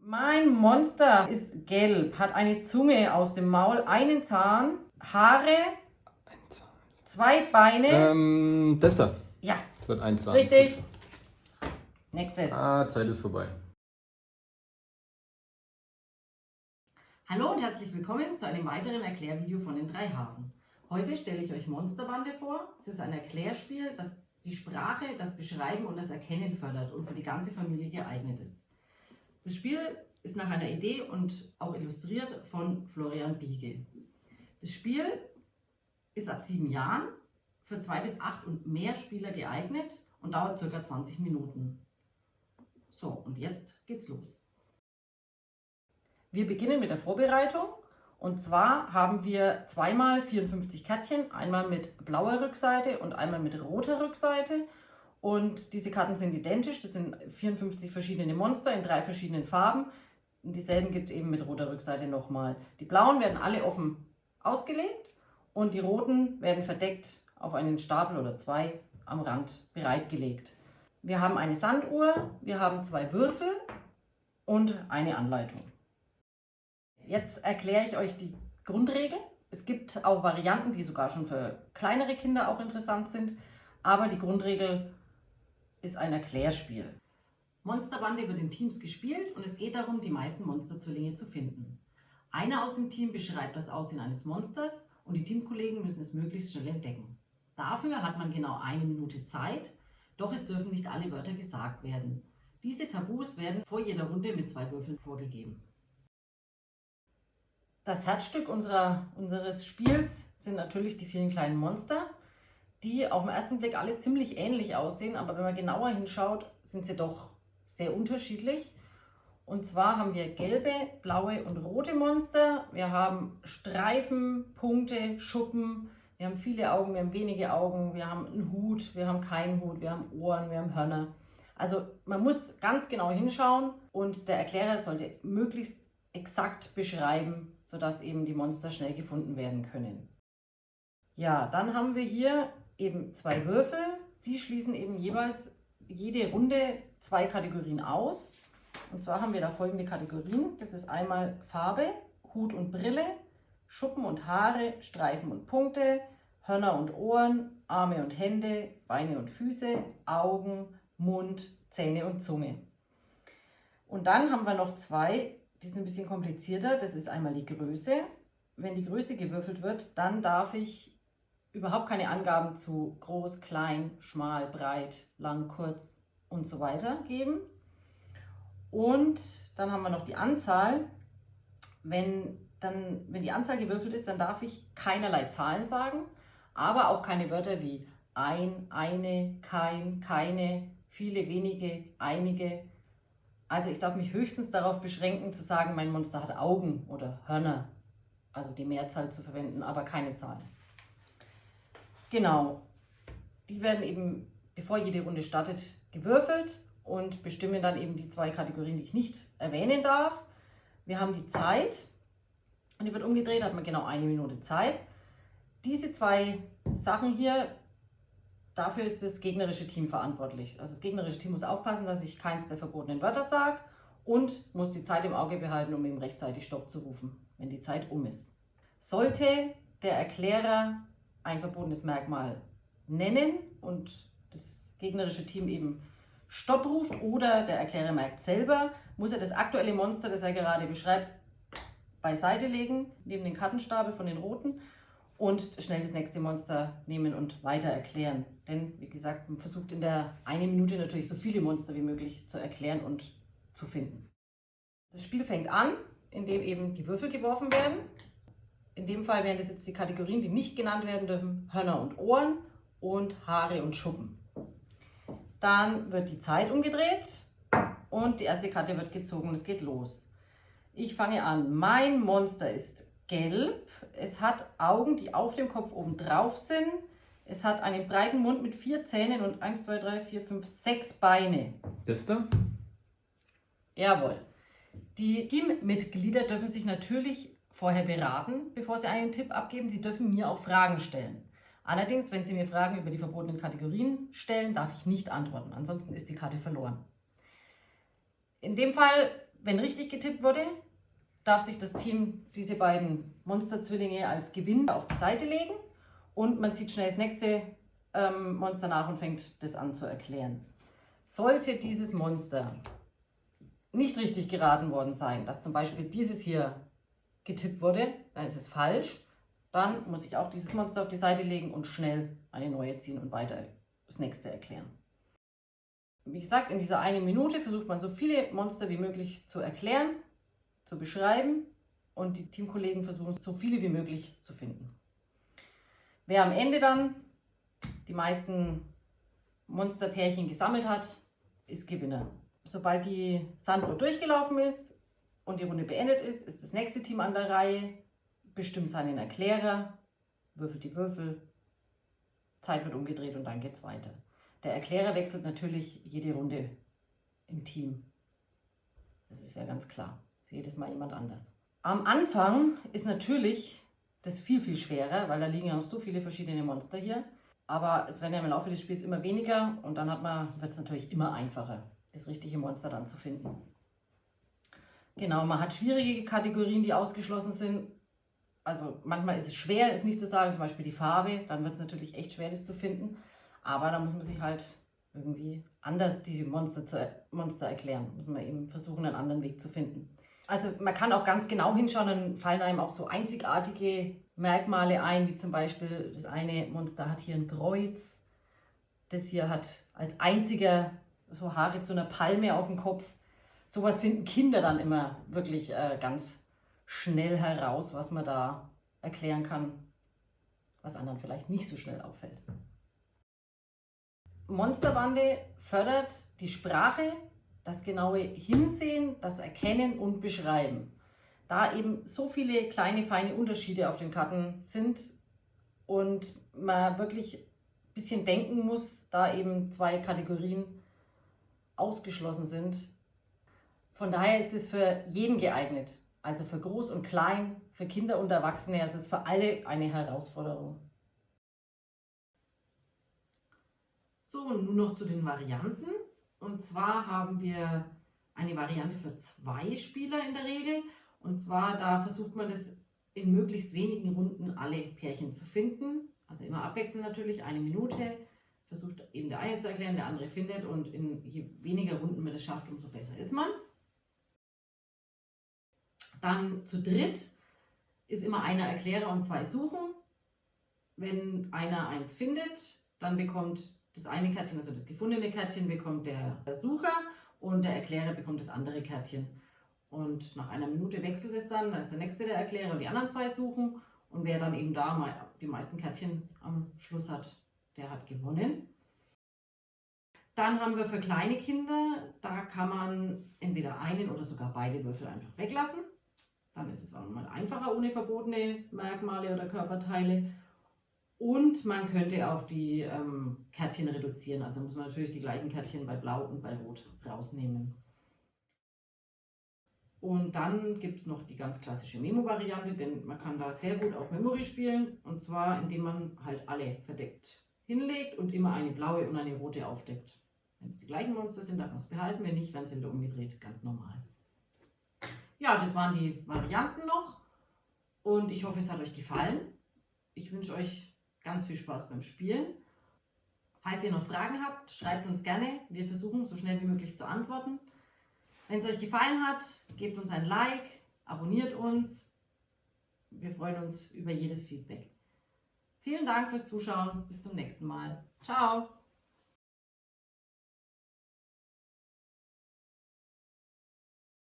Mein Monster ist gelb, hat eine Zunge aus dem Maul, einen Zahn, Haare, zwei Beine. Das da. Ja, Das hat ein Zahn. richtig. Nächstes. Zeit ist vorbei. Hallo und herzlich willkommen zu einem weiteren Erklärvideo von den drei Hasen. Heute stelle ich euch Monsterbande vor. Es ist ein Erklärspiel, das die Sprache, das Beschreiben und das Erkennen fördert und für die ganze Familie geeignet ist. Das Spiel ist nach einer Idee und auch illustriert von Florian Biege. Das Spiel ist ab 7 Jahren für 2 bis 8 und mehr Spieler geeignet und dauert ca. 20 Minuten. So, und jetzt geht's los. Wir beginnen mit der Vorbereitung. Und zwar haben wir zweimal 54 Kärtchen, einmal mit blauer Rückseite und einmal mit roter Rückseite. Und diese Karten sind identisch, das sind 54 verschiedene Monster in 3 verschiedenen Farben. Und dieselben gibt es eben mit roter Rückseite nochmal. Die blauen werden alle offen ausgelegt und die roten werden verdeckt auf einen Stapel oder 2 am Rand bereitgelegt. Wir haben eine Sanduhr, wir haben 2 Würfel und eine Anleitung. Jetzt erkläre ich euch die Grundregeln. Es gibt auch Varianten, die sogar schon für kleinere Kinder auch interessant sind, aber die Grundregel ist ein Erklärspiel. Monsterbande wird in Teams gespielt und es geht darum, die meisten Monsterzwillinge zu finden. Einer aus dem Team beschreibt das Aussehen eines Monsters und die Teamkollegen müssen es möglichst schnell entdecken. Dafür hat man genau 1 Minute Zeit, doch es dürfen nicht alle Wörter gesagt werden. Diese Tabus werden vor jeder Runde mit 2 Würfeln vorgegeben. Das Herzstück unseres Spiels sind natürlich die vielen kleinen Monster, die auf den ersten Blick alle ziemlich ähnlich aussehen, aber wenn man genauer hinschaut, sind sie doch sehr unterschiedlich. Und zwar haben wir gelbe, blaue und rote Monster. Wir haben Streifen, Punkte, Schuppen, wir haben viele Augen, wir haben wenige Augen, wir haben einen Hut, wir haben keinen Hut, wir haben Ohren, wir haben Hörner. Also man muss ganz genau hinschauen und der Erklärer sollte möglichst exakt beschreiben, sodass eben die Monster schnell gefunden werden können. Ja, dann haben wir hier eben 2 Würfel, die schließen eben jeweils jede Runde 2 Kategorien aus. Und zwar haben wir da folgende Kategorien. Das ist einmal Farbe, Hut und Brille, Schuppen und Haare, Streifen und Punkte, Hörner und Ohren, Arme und Hände, Beine und Füße, Augen, Mund, Zähne und Zunge. Und dann haben wir noch 2, die sind ein bisschen komplizierter. Das ist einmal die Größe. Wenn die Größe gewürfelt wird, dann darf ich überhaupt keine Angaben zu groß, klein, schmal, breit, lang, kurz und so weiter geben. Und dann haben wir noch die Anzahl. Wenn die Anzahl gewürfelt ist, dann darf ich keinerlei Zahlen sagen, aber auch keine Wörter wie ein, eine, kein, keine, viele, wenige, einige. Also ich darf mich höchstens darauf beschränken zu sagen, mein Monster hat Augen oder Hörner, also die Mehrzahl zu verwenden, aber keine Zahlen. Genau, die werden eben, bevor jede Runde startet, gewürfelt und bestimmen dann eben die 2 Kategorien, die ich nicht erwähnen darf. Wir haben die Zeit und die wird umgedreht, hat man genau 1 Minute Zeit. Diese 2 Sachen hier, dafür ist das gegnerische Team verantwortlich. Also das gegnerische Team muss aufpassen, dass ich keins der verbotenen Wörter sage und muss die Zeit im Auge behalten, um eben rechtzeitig Stopp zu rufen, wenn die Zeit um ist. Sollte der Erklärer ein verbotenes Merkmal nennen und das gegnerische Team eben Stopp ruft oder der Erklärer merkt selber, muss er das aktuelle Monster, das er gerade beschreibt, beiseite legen, neben den Kartenstapel von den roten und schnell das nächste Monster nehmen und weiter erklären. Denn, wie gesagt, man versucht in der 1 Minute natürlich so viele Monster wie möglich zu erklären und zu finden. Das Spiel fängt an, indem eben die Würfel geworfen werden. In dem Fall wären das jetzt die Kategorien, die nicht genannt werden dürfen, Hörner und Ohren und Haare und Schuppen. Dann wird die Zeit umgedreht und die erste Karte wird gezogen und es geht los. Ich fange an. Mein Monster ist gelb. Es hat Augen, die auf dem Kopf oben drauf sind. Es hat einen breiten Mund mit 4 Zähnen und 1, 2, 3, 4, 5, 6 Beine. Das da? Jawohl. Die Teammitglieder dürfen sich natürlich vorher beraten, bevor sie einen Tipp abgeben. Sie dürfen mir auch Fragen stellen. Allerdings, wenn Sie mir Fragen über die verbotenen Kategorien stellen, darf ich nicht antworten. Ansonsten ist die Karte verloren. In dem Fall Wenn richtig getippt wurde, darf sich das Team diese beiden Monsterzwillinge als Gewinn auf die Seite legen und man zieht schnell das nächste Monster nach und fängt das an zu erklären. Sollte dieses Monster nicht richtig geraten worden sein, dass zum Beispiel dieses hier getippt wurde, dann ist es falsch. Dann muss ich auch dieses Monster auf die Seite legen und schnell eine neue ziehen und weiter das nächste erklären. Wie gesagt, in dieser 1 Minute versucht man so viele Monster wie möglich zu erklären, zu beschreiben und die Teamkollegen versuchen so viele wie möglich zu finden. Wer am Ende dann die meisten Monsterpärchen gesammelt hat, ist Gewinner. Sobald die Sanduhr durchgelaufen ist und die Runde beendet ist, ist das nächste Team an der Reihe, bestimmt seinen Erklärer, würfelt die Würfel, Zeit wird umgedreht und dann geht es weiter. Der Erklärer wechselt natürlich jede Runde im Team. Das ist ja ganz klar. Ist jedes Mal jemand anders. Am Anfang ist natürlich das viel, viel schwerer, weil da liegen ja noch so viele verschiedene Monster hier. Aber es werden ja im Laufe des Spiels immer weniger und dann wird es natürlich immer einfacher, das richtige Monster dann zu finden. Genau, man hat schwierige Kategorien, die ausgeschlossen sind. Also manchmal ist es schwer, es nicht zu sagen, zum Beispiel die Farbe, dann wird es natürlich echt schwer, das zu finden. Aber da muss man sich halt irgendwie anders die Monster erklären. Muss man eben versuchen, einen anderen Weg zu finden. Also man kann auch ganz genau hinschauen, dann fallen einem auch so einzigartige Merkmale ein, wie zum Beispiel das eine Monster hat hier ein Kreuz. Das hier hat als einziger so Haare zu einer Palme auf dem Kopf. Sowas finden Kinder dann immer wirklich ganz schnell heraus, was man da erklären kann, was anderen vielleicht nicht so schnell auffällt. Monsterbande fördert die Sprache, das genaue Hinsehen, das Erkennen und Beschreiben. Da eben so viele kleine, feine Unterschiede auf den Karten sind und man wirklich ein bisschen denken muss, da eben 2 Kategorien ausgeschlossen sind. Von daher ist es für jeden geeignet, also für Groß und Klein, für Kinder und Erwachsene, also es ist für alle eine Herausforderung. So, und nun noch zu den Varianten. Und zwar haben wir eine Variante für 2 Spieler in der Regel. Und zwar, da versucht man das in möglichst wenigen Runden alle Pärchen zu finden. Also immer abwechselnd natürlich, 1 Minute. Versucht eben der eine zu erklären, der andere findet. Und je weniger Runden man das schafft, umso besser ist man. Dann zu dritt ist immer einer Erklärer und 2 suchen. Wenn einer eins findet, dann bekommt das eine Kärtchen, also das gefundene Kärtchen, bekommt der Sucher und der Erklärer bekommt das andere Kärtchen. Und nach 1 Minute wechselt es dann, da ist der nächste der Erklärer und die anderen 2 suchen. Und wer dann eben da die meisten Kärtchen am Schluss hat, der hat gewonnen. Dann haben wir für kleine Kinder, da kann man entweder einen oder sogar beide Würfel einfach weglassen. Dann ist es auch mal einfacher ohne verbotene Merkmale oder Körperteile. Und man könnte auch die Kärtchen reduzieren. Also muss man natürlich die gleichen Kärtchen bei Blau und bei Rot rausnehmen. Und dann gibt es noch die ganz klassische Memo-Variante, denn man kann da sehr gut auch Memory spielen. Und zwar, indem man halt alle verdeckt hinlegt und immer eine blaue und eine rote aufdeckt. Wenn es die gleichen Monster sind, darf man es behalten. Wenn nicht, werden sie wieder umgedreht. Ganz normal. Ja, das waren die Varianten noch. Und ich hoffe, es hat euch gefallen. Ich wünsche euch ganz viel Spaß beim Spielen. Falls ihr noch Fragen habt, schreibt uns gerne. Wir versuchen, so schnell wie möglich zu antworten. Wenn es euch gefallen hat, gebt uns ein Like, abonniert uns. Wir freuen uns über jedes Feedback. Vielen Dank fürs Zuschauen. Bis zum nächsten Mal. Ciao!